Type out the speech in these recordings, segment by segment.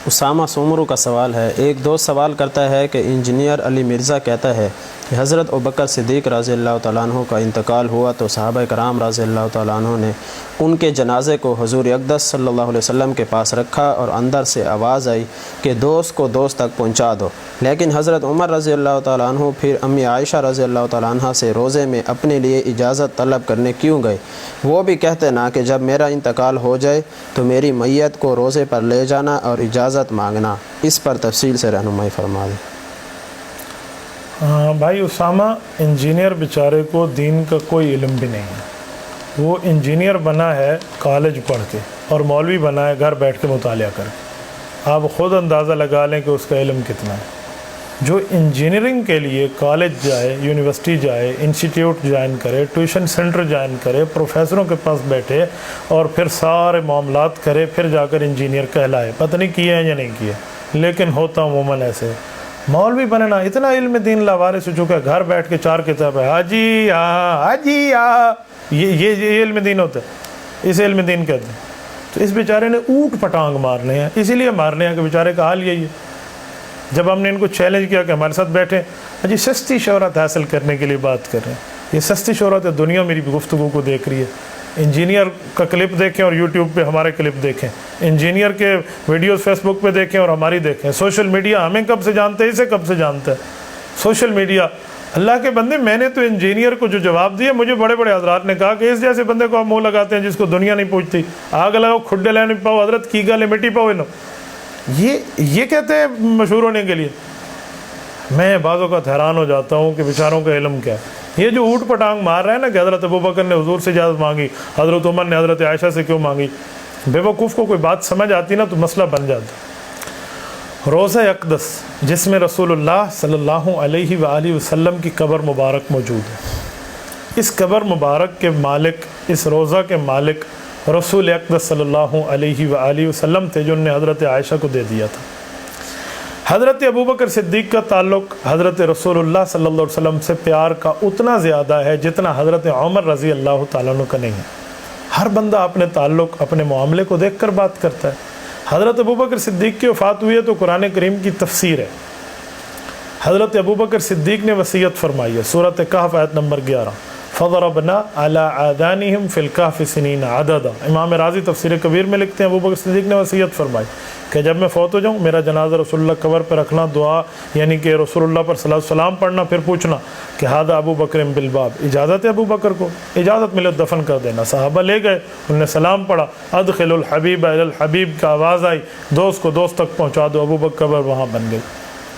اسامہ سومرو کا سوال ہے، ایک دوست سوال کرتا ہے کہ انجینئر علی مرزا کہتا ہے کہ حضرت ابوبکر صدیق رضی اللہ تعالیٰ عنہ کا انتقال ہوا تو صحابہ کرام رضی اللہ تعالیٰ عنہ نے ان کے جنازے کو حضور اقدس صلی اللہ علیہ وسلم کے پاس رکھا اور اندر سے آواز آئی کہ دوست کو دوست تک پہنچا دو، لیکن حضرت عمر رضی اللہ تعالیٰ عنہ پھر امی عائشہ رضی اللہ تعالیٰ عنہ سے روزے میں اپنے لیے اجازت طلب کرنے کیوں گئے؟ وہ بھی کہتے نا کہ جب میرا انتقال ہو جائے تو میری میت کو روزے پر لے جانا اور اجازت مانگنا، اس پر تفصیل سے رہنمائی فرما دیں۔ بھائی اسامہ، انجینئر بیچارے کو دین کا کوئی علم بھی نہیں ہے، وہ انجینئر بنا ہے کالج پڑھ کے اور مولوی بنا ہے گھر بیٹھ کے مطالعہ کر کے۔ آپ خود اندازہ لگا لیں کہ اس کا علم کتنا ہے۔ جو انجینئرنگ کے لیے کالج جائے، یونیورسٹی جائے، انسٹیٹیوٹ جوائن کرے، ٹیوشن سینٹر جوائن کرے، پروفیسروں کے پاس بیٹھے اور پھر سارے معاملات کرے، پھر جا کر انجینئر کہلائے، پتہ نہیں کیے ہیں یا نہیں کیے، لیکن ہوتا عموماً ایسے۔ مولوی بننا اتنا علم دین لاوارث ہو چکا ہے، گھر بیٹھ کے 4 کتاب ہے، حاجی حاجی یہ علم دین ہوتا ہے، اس علم دین کہتے ہیں۔ تو اس بیچارے نے اوٹ پٹانگ مارنے ہیں، اسی لیے مارنے ہیں کہ بیچارے کا حال یہی ہے۔ جب ہم نے ان کو چیلنج کیا کہ ہمارے ساتھ بیٹھیں، جی سستی شہرت حاصل کرنے کے لیے بات کر رہے ہیں، یہ سستی شہرت ہے، دنیا میری گفتگو کو دیکھ رہی ہے۔ انجینئر کا کلپ دیکھیں اور یوٹیوب پہ ہمارے کلپ دیکھیں، انجینئر کے ویڈیوز فیس بک پہ دیکھیں اور ہماری دیکھیں۔ سوشل میڈیا ہمیں کب سے جانتے ہیں، اسے کب سے جانتا ہے سوشل میڈیا؟ اللہ کے بندے، میں نے تو انجینئر کو جو جواب دیا، مجھے بڑے بڑے حضرات نے کہا کہ اس جیسے بندے کو آپ منہ لگاتے ہیں جس کو دنیا نہیں پوچھتی، آگ لگاؤ کھڈے لینے پاؤ حضرت کی گالے مٹی پاؤ انہوں، یہ کہتے ہیں مشہور ہونے کے لیے۔ میں بعض اوقات حیران ہو جاتا ہوں کہ بیچاروں کا علم کیا ہے۔ یہ جو اوٹ پٹانگ مار رہے ہیں نا کہ حضرت ابوبکر نے حضور سے اجازت مانگی، حضرت عمر نے حضرت عائشہ سے کیوں مانگی، بے وقوف کو کوئی بات سمجھ آتی نا تو مسئلہ بن جاتا۔ روضہ اقدس جس میں رسول اللہ صلی اللہ علیہ وآلہ وسلم کی قبر مبارک موجود ہے، اس قبر مبارک کے مالک، اس روضہ کے مالک رسول اقدس صلی اللہ علیہ وآلہ وسلم تھے، جو انہوں نے حضرت عائشہ کو دے دیا تھا۔ حضرت ابوبکر صدیق کا تعلق حضرت رسول اللہ صلی اللہ علیہ وسلم سے پیار کا اتنا زیادہ ہے جتنا حضرت عمر رضی اللہ تعالیٰ عنہ کا نہیں ہے۔ ہر بندہ اپنے تعلق، اپنے معاملے کو دیکھ کر بات کرتا ہے۔ حضرت ابوبکر صدیق کی وفات ہوئی ہے تو قرآن کریم کی تفسیر ہے۔ حضرت ابوبکر صدیق نے وصیت فرمائی ہے، سورۃ کہف آیت نمبر 11، فضربنا علی آذانہم فی الکہف سنین عددا۔ امام رازی تفسیر کبیر میں لکھتے ہیں ابوبکر صدیق نے وصیت فرمائی کہ جب میں فوت ہو جاؤں میرا جنازہ رسول اللہ قبر پہ رکھنا، دعا یعنی کہ رسول اللہ پر صلاۃ السلام پڑھنا، پھر پوچھنا کہ ھذا ابو بکر بالباب، اجازت ہے ابو بکر کو، اجازت ملے دفن کر دینا۔ صحابہ لے گئے، انہوں نے سلام پڑھا، ادخل الحبیب الی الحبیب کا آواز آئی، دوست کو دوست تک پہنچا دو، ابو بکر قبر وہاں بن گئی۔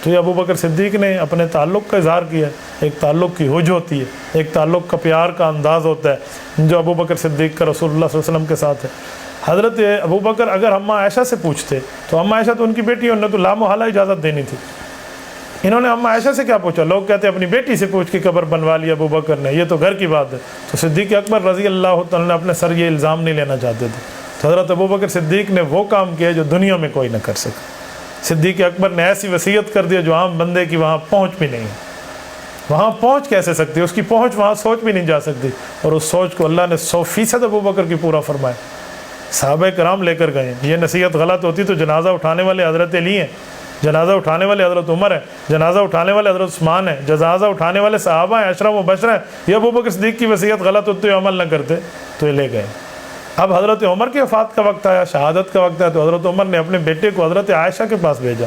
تو یہ ابو بکر صدیق نے اپنے تعلق کا اظہار کیا ہے۔ ایک تعلق کی حج ہوتی ہے، ایک تعلق کا پیار کا انداز ہوتا ہے جو ابو بکر صدیق کا رسول اللہ صلی اللہ علیہ وسلم کے ساتھ ہے۔ حضرت ابو بکر اگر اماں عائشہ سے پوچھتے تو اماں عائشہ تو ان کی بیٹی، انہوں نے تو لامحالہ اجازت دینی تھی۔ انہوں نے اماں عائشہ سے کیا پوچھا؟ لوگ کہتے ہیں اپنی بیٹی سے پوچھ کے قبر بنوا لی ابو بکر نے، یہ تو گھر کی بات ہے۔ تو صدیق اکبر رضی اللہ تعالیٰ نے اپنے سر یہ الزام نہیں لینا چاہتے تھے، تو حضرت ابو بکر صدیق نے وہ کام کیا جو دنیا میں کوئی نہ کر سکے۔ صدیق اکبر نے ایسی وصیت کر دیا جو عام بندے کی وہاں پہنچ بھی نہیں ہے۔ وہاں پہنچ کیسے سکتی ہے؟ اس کی پہنچ وہاں سوچ بھی نہیں جا سکتی، اور اس سوچ کو اللہ نے 100% ابو بکر کی پورا فرمایا۔ صحابہ کرام لے کر گئے۔ یہ نصیحت غلط ہوتی تو جنازہ اٹھانے والے حضرت علی ہیں، جنازہ اٹھانے والے حضرت عمر ہیں، جنازہ اٹھانے والے حضرت عثمان ہیں، جنازہ اٹھانے والے صحابہ ہیں، عشرہ مبشرہ ہیں۔ یہ ابو بکر صدیق کی وصیت غلط ہوتی ہے، عمل نہ کرتے تو یہ لے گئے۔ اب حضرت عمر کی وفات کا وقت آیا، شہادت کا وقت آیا، تو حضرت عمر نے اپنے بیٹے کو حضرت عائشہ کے پاس بھیجا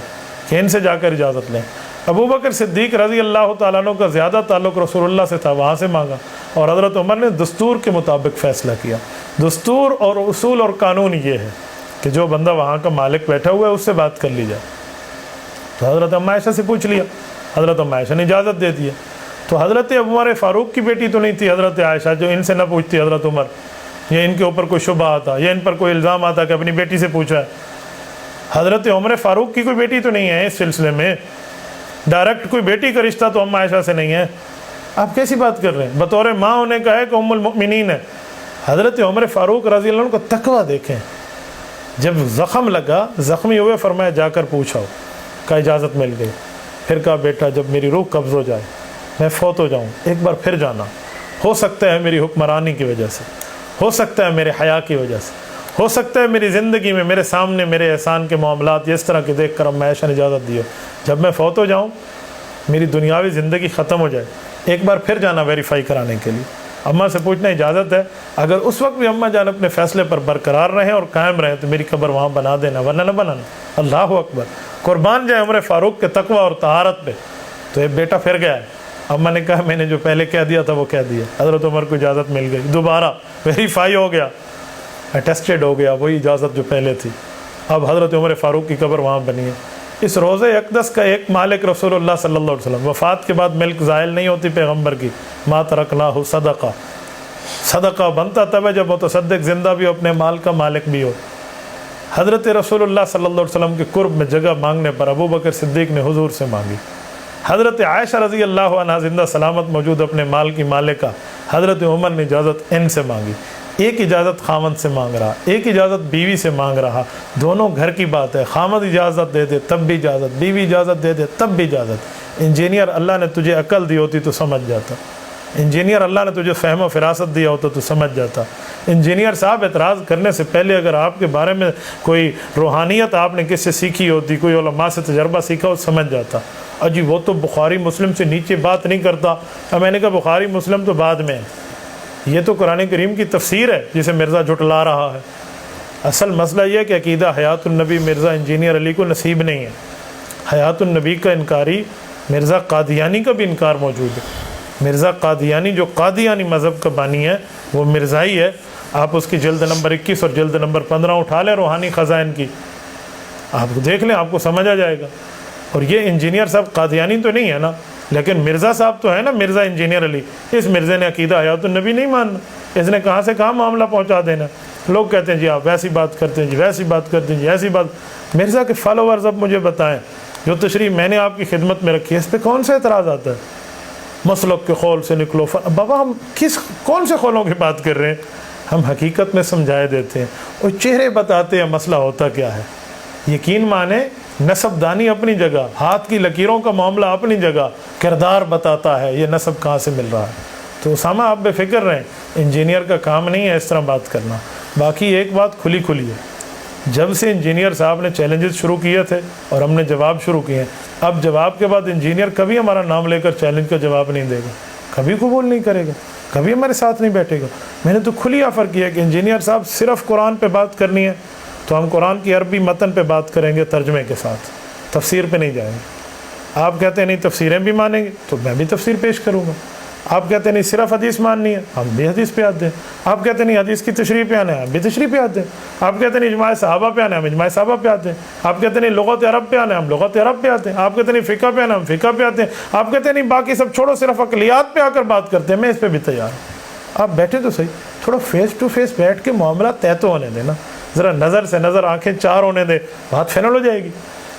کہ ان سے جا کر اجازت لیں۔ ابو بکر صدیق رضی اللہ تعالیٰ عنہ کا زیادہ تعلق رسول اللہ سے تھا، وہاں سے مانگا، اور حضرت عمر نے دستور کے مطابق فیصلہ کیا۔ دستور اور اصول اور قانون یہ ہے کہ جو بندہ وہاں کا مالک بیٹھا ہوا ہے اس سے بات کر لی جائے۔ تو حضرت اماں عائشہ سے پوچھ لیا، حضرت اماں عائشہ نے اجازت دے دی ہے۔ تو حضرت عمر فاروق کی بیٹی تو نہیں تھی حضرت عائشہ جو ان سے نہ پوچھتی حضرت عمر، یا ان کے اوپر کوئی شبہ آتا یا ان پر کوئی الزام آتا کہ اپنی بیٹی سے پوچھا ہے۔ حضرت عمر فاروق کی کوئی بیٹی تو نہیں ہے اس سلسلے میں، ڈائریکٹ کوئی بیٹی کا رشتہ تو اماں عائشہ سے نہیں ہے۔ آپ کیسی بات کر رہے ہیں؟ بطور ماں انہیں کہا ہے کہ ام المؤمنین ہے۔ حضرت عمر فاروق رضی اللہ عنہ کا تقویٰ دیکھیں، جب زخم لگا، زخمی ہوئے، فرمایا جا کر پوچھاؤ، کا اجازت مل گئی۔ پھر کہا بیٹا جب میری روح قبض ہو جائے، میں فوت ہو جاؤں، ایک بار پھر جانا، ہو سکتا ہے میری حکمرانی کی وجہ سے، ہو سکتا ہے میرے حیا کی وجہ سے، ہو سکتا ہے میری زندگی میں میرے سامنے میرے احسان کے معاملات اس طرح کے دیکھ کر اب میں عیش اجازت دیو، جب میں فوت ہو جاؤں میری دنیاوی زندگی ختم ہو جائے، ایک بار پھر جانا ویریفائی کرانے کے لیے، اماں سے پوچھنا اجازت ہے، اگر اس وقت بھی اماں جان اپنے فیصلے پر برقرار رہیں اور قائم رہیں تو میری قبر وہاں بنا دینا، ورنہ نہ بنانا۔ اللہ اکبر، قربان جائے عمر فاروق کے تقوی اور طہارت پہ۔ تو ایک بیٹا پھر گیا ہے، اماں نے کہا میں نے جو پہلے کہہ دیا تھا وہ کہہ دیا، حضرت عمر کو اجازت مل گئی، دوبارہ ویریفائی ہو گیا، اٹیسٹڈ ہو گیا وہی اجازت جو پہلے تھی، اب حضرت عمر فاروق کی قبر وہاں بنی ہے۔ اس روضہ اقدس کا ایک مالک رسول اللہ صلی اللہ علیہ وسلم، وفات کے بعد ملک زائل نہیں ہوتی پیغمبر کی، ما ترکناہ صدقہ، صدقہ بنتا تب ہے جب متصدق زندہ بھی ہو، اپنے مال کا مالک بھی ہو۔ حضرت رسول اللہ صلی اللہ علیہ وسلم کے قرب میں جگہ مانگنے پر ابو بکر صدیق نے حضور سے مانگی، حضرت عائشہ رضی اللہ عنہا زندہ سلامت موجود اپنے مال کی مالکہ حضرت عمر نے اجازت ان سے مانگی، ایک اجازت خامد سے مانگ رہا، ایک اجازت بیوی سے مانگ رہا، دونوں گھر کی بات ہے، خامد اجازت دے دے تب بھی اجازت، بیوی اجازت دے دے تب بھی اجازت۔ انجینئر اللہ نے تجھے عقل دی ہوتی تو سمجھ جاتا، انجینئر اللہ نے تجھے فہم و فراست دیا ہوتا تو سمجھ جاتا۔ انجینئر صاحب اعتراض کرنے سے پہلے اگر آپ کے بارے میں کوئی روحانیت آپ نے کس سے سیکھی ہوتی، کوئی علماء سے تجربہ سیکھا ہو سمجھ جاتا۔ جی وہ تو بخاری مسلم سے نیچے بات نہیں کرتا، میں نے کہا بخاری مسلم تو بعد میں ہے، یہ تو قرآن کریم کی تفسیر ہے جسے مرزا جھٹلا رہا ہے۔ اصل مسئلہ یہ ہے کہ عقیدہ حیات النبی مرزا انجینئر علی کو نصیب نہیں ہے، حیات النبی کا انکاری مرزا قادیانی کا بھی انکار موجود ہے۔ مرزا قادیانی جو قادیانی مذہب کا بانی ہے وہ مرزائی ہے، آپ اس کی جلد نمبر 21 اور جلد نمبر 15 اٹھا لیں روحانی خزائن کی، آپ کو دیکھ لیں آپ کو سمجھ آ جائے گا۔ اور یہ انجینئر صاحب قادیانی تو نہیں ہے نا، لیکن مرزا صاحب تو ہے نا، مرزا انجینئر علی، اس مرزے نے عقیدہ حیات النبی نہیں ماننا، اس نے کہاں سے کہاں معاملہ پہنچا دینا۔ لوگ کہتے ہیں جی آپ ویسی بات کرتے ہیں، جی ویسی بات کرتے ہیں، جی ایسی بات۔ مرزا کے فالوورز اب مجھے بتائیں، جو تشریح میں نے آپ کی خدمت میں رکھی ہے اس پہ کون سے اعتراض آتا ہے؟ مسلک کے قول سے نکلو، بابا ہم کون سے قولوں کی بات کر رہے ہیں؟ ہم حقیقت میں سمجھائے دیتے ہیں اور چہرے بتاتے ہیں مسئلہ ہوتا کیا ہے۔ یقین مانے نسب دانی اپنی جگہ، ہاتھ کی لکیروں کا معاملہ اپنی جگہ، کردار بتاتا ہے یہ نسب کہاں سے مل رہا ہے۔ تو اسامہ آپ بے فکر رہیں، انجینئر کا کام نہیں ہے اس طرح بات کرنا۔ باقی ایک بات کھلی کھلی ہے، جب سے انجینئر صاحب نے چیلنجز شروع کیے تھے اور ہم نے جواب شروع کیے ہیں، اب جواب کے بعد انجینئر کبھی ہمارا نام لے کر چیلنج کا جواب نہیں دے گا، کبھی قبول نہیں کرے گا، کبھی ہمارے ساتھ نہیں بیٹھے گا۔ میں نے تو کھلی آفر کیا کہ انجینئر صاحب صرف قرآن پہ بات کرنی ہے تو ہم قرآن کی عربی متن پہ بات کریں گے ترجمے کے ساتھ، تفسیر پہ نہیں جائیں گے۔ آپ کہتے ہیں نہیں تفسیریں بھی مانیں گے تو میں بھی تفسیر پیش کروں گا۔ آپ کہتے ہیں نہیں صرف حدیث ماننی ہے، ہم بھی حدیث پہ آتے ہیں۔ آپ کہتے ہیں نہیں حدیث کی تشریح پہ آنا ہے، ہم بھی تشریح پہ آتے ہیں۔ آپ کہتے ہیں نہیں اجماع صحابہ پہ آنا ہے، ہم اجماع صحابہ پہ آتے ہیں۔ آپ کہتے ہیں نہیں لغت عرب پہ آنا ہے، ہم لغت عرب پہ آتے ہیں۔ آپ کہتے ہیں نہیں فقہ پہ آنا ہے، ہم فقہ پہ آتے ہیں۔ آپ کہتے ہیں نہیں باقی سب چھوڑو صرف عقلیات پہ آ کر بات کرتے ہیں، میں اس پہ بھی تیار ہوں۔ آپ بیٹھے تو صحیح، تھوڑا فیس ٹو فیس بیٹھ کے معاملہ طے تو ہونے دینا، ذرا نظر سے نظر آنکھیں چار ہونے دے، بات فائنل ہو جائے گی۔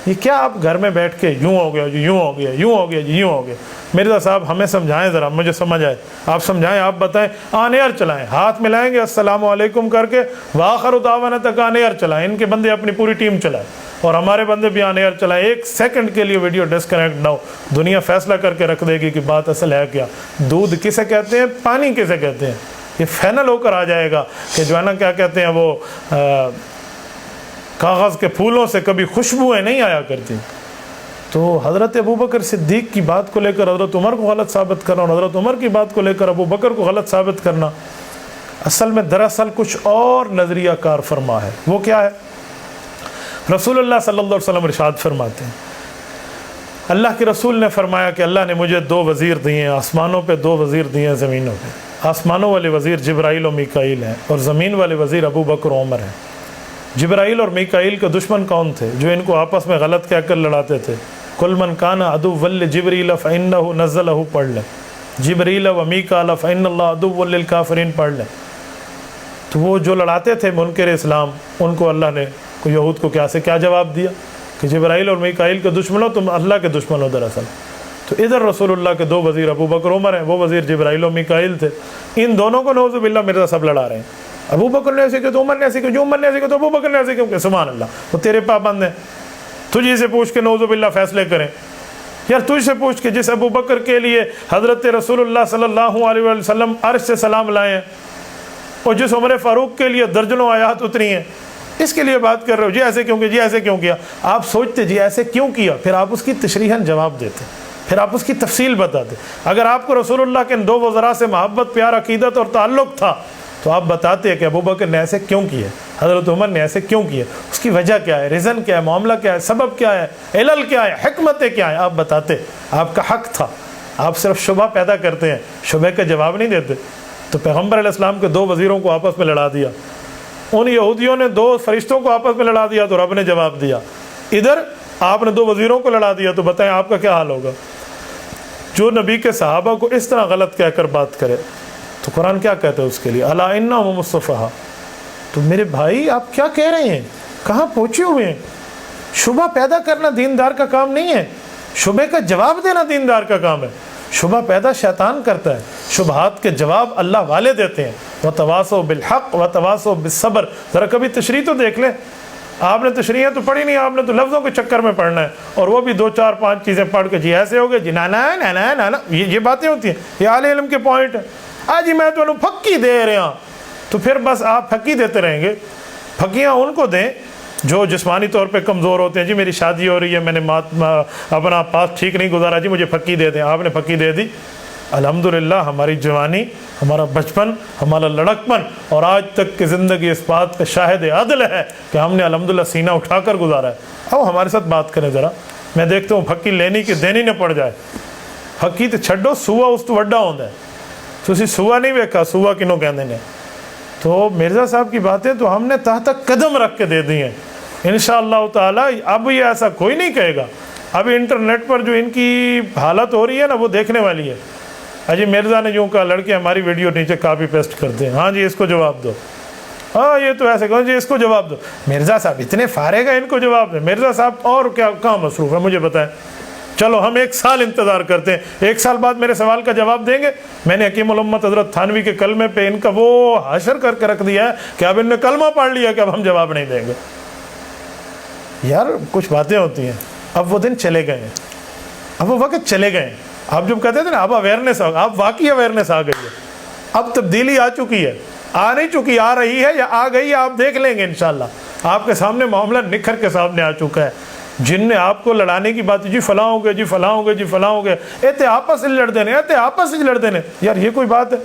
یہ کیا آپ گھر میں بیٹھ کے یوں ہو گیا جی، یوں ہو گیا، یوں ہو گیا جی، یوں ہو گیا۔ مرزا صاحب ہمیں سمجھائیں ذرا، مجھے سمجھ آئے، آپ سمجھائیں، آپ بتائیں، آن ایئر چلائیں، ہاتھ ملائیں گے السلام علیکم کر کے، وآخر دعوانا تک آن ایئر چلائیں، ان کے بندے اپنی پوری ٹیم چلائیں اور ہمارے بندے بھی آن ایئر چلائیں، ایک سیکنڈ کے لیے ویڈیو ڈسکنیکٹ نہ ہو۔ دنیا فیصلہ کر کے رکھ دے گی کہ بات اصل ہے کیا، دودھ کسے کہتے ہیں، پانی کسے کہتے ہیں، یہ فائنل ہو کر آ جائے گا کہ جو ہے نا کیا کہتے ہیں وہ کاغذ کے پھولوں سے کبھی خوشبوئیں نہیں آیا کرتی۔ تو حضرت ابو بکر صدیق کی بات کو لے کر حضرت عمر کو غلط ثابت کرنا اور حضرت عمر کی بات کو لے کر ابو بکر کو غلط ثابت کرنا، اصل میں دراصل کچھ اور نظریہ کار فرما ہے۔ وہ کیا ہے؟ رسول اللہ صلی اللہ علیہ وسلم ارشاد فرماتے ہیں، اللہ کے رسول نے فرمایا کہ اللہ نے مجھے 2 وزیر دیے ہیں، آسمانوں پہ 2 وزیر دیے ہیں، زمینوں پہ۔ آسمانوں والے وزیر جبرائیل و میکائیل ہیں اور زمین والے وزیر ابو بکر و عمر ہیں۔ جبرائیل اور میکائیل کے دشمن کون تھے جو ان کو آپس میں غلط کہہ کر لڑاتے تھے؟ کل من کان عدو لجبریل فانہ نزلہ پڑھ لیں، جبریل و میکائیل فان اللہ عدو للکافرین پڑھ لیں۔ تو وہ جو لڑاتے تھے منکر اسلام، ان کو اللہ نے یہود کو کیا جواب دیا کہ جبرائیل اور میکائیل کے دشمن ہو، تم اللہ کے دشمن ہو دراصل۔ تو ادھر رسول اللہ کے 2 وزیر ابو بکر عمر ہیں، وہ وزیر جبرائیل و میکائیل تھے۔ ان دونوں کو نعوذ باللہ مرزا سب لڑا رہے ہیں، ابو بکر نے ایسے کیا تو عمر نے ایسے کیا، جو عمر نے ایسے کیا تو ابو بکر نے ایسے کیا، سبحان اللہ، وہ تیرے پابند ہیں، تجھے سے پوچھ کے نعوذ باللہ فیصلے کریں۔ یار تجھ سے پوچھ کے جس ابو بکر کے لیے حضرت رسول اللہ صلی اللہ علیہ وسلم عرش سے سلام لائے ہیں، اور جس عمر فاروق کے لیے درجنوں آیات اتری ہیں اس کے لیے بات کر رہے ہو، جی ایسے کیوں کیا، جی ایسے کیوں کیا. آپ سوچتے جی ایسے کیوں کیا، پھر آپ اس کی تشریحاً جواب دیتے، پھر آپ اس کی تفصیل بتاتے. اگر آپ کو رسول اللہ کے ان دو وزراء سے محبت، پیار، عقیدت اور تعلق تھا تو آپ بتاتے کہ ابوبکر نے ایسے کیوں کیے، حضرت عمر نے ایسے کیوں کیے، اس کی وجہ کیا ہے، ریزن کیا ہے، معاملہ کیا ہے، سبب کیا ہے، علل کیا ہے، حکمتیں کیا ہیں، آپ بتاتے. آپ کا حق تھا. آپ صرف شبہ پیدا کرتے ہیں، شبہ کا جواب نہیں دیتے. تو پیغمبر علیہ السلام کے دو وزیروں کو آپس میں لڑا دیا، ان یہودیوں نے دو فرشتوں کو آپس میں لڑا دیا تو رب نے جواب دیا. ادھر آپ نے دو وزیروں کو لڑا دیا تو بتائیں آپ کا کیا حال ہوگا. جو نبی کے صحابہ کو اس طرح غلط کہہ کر بات کرے تو قرآن کیا کہتا ہے اس کے لیے، الا انہم الصفہاء. تو میرے بھائی آپ کیا کہہ رہے ہیں، کہاں پہنچے ہوئے ہیں. شبہ پیدا کرنا دیندار کا کام نہیں ہے، شبہ کا جواب دینا دیندار کا کام ہے. شبہ پیدا شیطان کرتا ہے، شبہات کے جواب اللہ والے دیتے ہیں. وتواصوا بالحق وتواصوا بالصبر. ذرا کبھی تشریح تو دیکھ لیں. آپ نے تشریحیں تو پڑھی نہیں، آپ نے تو لفظوں کے چکر میں پڑھنا ہے، اور وہ بھی 2 4 5 چیزیں پڑھ کے جی ایسے ہو گئے، جی نانا نانا نانا، یہ باتیں ہوتی ہیں، یہ اہل علم کے پوائنٹ ہیں. جی میں تو پھکی دے رہا ہوں، تو پھر بس آپ پھکی دیتے رہیں گے. پھکیاں ان کو دیں جو جسمانی طور پہ کمزور ہوتے ہیں. جی میری شادی ہو رہی ہے، میں نے اپنا پاس ٹھیک نہیں گزارا، جی مجھے پھکی دے دیں. آپ نے پھکی دے دی، الحمدللہ ہماری جوانی، ہمارا بچپن، ہمارا لڑکپن اور آج تک کی زندگی اس بات کا شاہد عدل ہے کہ ہم نے الحمدللہ سینہ اٹھا کر گزارا ہے. اب ہمارے ساتھ بات کریں ذرا، میں دیکھتا ہوں پھکی لینی کی دینی نہ پڑ جائے. پھکی تو چھڈو، سوا اس تو وڈا ہوتا ہے. تسی سوا نہیں ویکھا، سوا کنوں کہندے نے. تو مرزا صاحب کی باتیں تو ہم نے تحت قدم رکھ کے دے دی ہیں انشاءاللہ تعالی. اب یہ ایسا کوئی نہیں کہے گا. اب انٹرنیٹ پر جو ان کی حالت ہو رہی ہے نا وہ دیکھنے والی ہے. اجی مرزا نے یوں کہا، لڑکے ہماری ویڈیو نیچے کاپی پیسٹ کرتے ہیں، ہاں جی اس کو جواب دو، ہاں یہ تو ایسے کہو جی اس کو جواب دو. مرزا صاحب اتنے فارغ ہیں، ان کو جواب دیں. مرزا صاحب اور کیا کہاں مصروف ہے مجھے بتائیں. چلو ہم 1 سال انتظار کرتے ہیں، 1 سال بعد میرے سوال کا جواب دیں گے. میں نے حکیم الامت حضرت تھانوی کے کلمے پہ ان کا وہ حشر کر کے رکھ دیا ہے کہ اب ان نے کلمہ پڑھ لیا کہ اب ہم جواب نہیں دیں گے. یار کچھ باتیں ہوتی ہیں. اب وہ دن چلے گئے ہیں، اب وہ وقت چلے گئے ہیں. آپ جب کہتے تھے نا اب اویئرنیس، اب واقعی اویئرنیس آ گئی ہے. اب تبدیلی آ چکی ہے، آ نہیں چکی، آ رہی ہے یا آ گئی ہے، آپ دیکھ لیں گے انشاءاللہ. آپ کے سامنے معاملہ نکھر کے سامنے آ چکا ہے. جن نے آپ کو لڑانے کی بات، جی فلاں ہو گئے، جی فلاں ہو گئے، جی فلاں ہو گئے، ایتے آپس میں لڑ دینے، ایتے آپس میں لڑ دینے. یار یہ کوئی بات ہے؟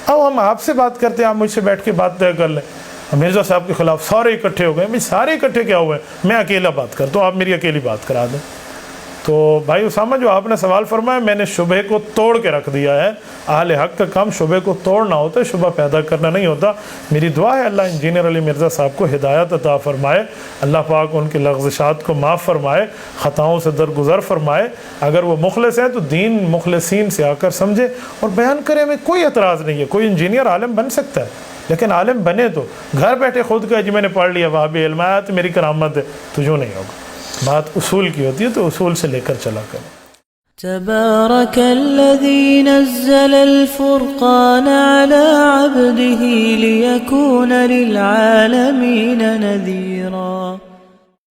اب ہم آپ سے بات کرتے ہیں، آپ مجھ سے بیٹھ کے بات طے کر لیں. مرزا صاحب کے خلاف سارے اکٹھے ہو گئے. بھائی سارے اکٹھے کیا ہوئے، میں اکیلا بات کرتا ہوں، آپ میری اکیلی بات کرا دیں. تو بھائی اسامہ جو آپ نے سوال فرمایا، میں نے شبہ کو توڑ کے رکھ دیا ہے. اہل حق کا کام شبہ کو توڑنا ہوتا ہے، شبہ پیدا کرنا نہیں ہوتا. میری دعا ہے اللہ انجینئر علی مرزا صاحب کو ہدایت عطا فرمائے، اللہ پاک ان کی لغزشات کو معاف فرمائے، خطاؤں سے درگزر فرمائے. اگر وہ مخلص ہیں تو دین مخلصین سے آ کر سمجھے اور بیان کرے. میں کوئی اعتراض نہیں ہے، کوئی انجینئر عالم بن سکتا ہے، لیکن عالم بنے تو گھر بیٹھے خود کا جی میں نے پڑھ لیا وہابی علم آیا تو میری کرامت ہے، تو یوں نہیں ہوگا. بات اصول کی ہوتی ہے تو اصول سے لے کر چلا کریں. تبارك الذي نزل الفرقان على عبده ليكون للعالمين نذيرا.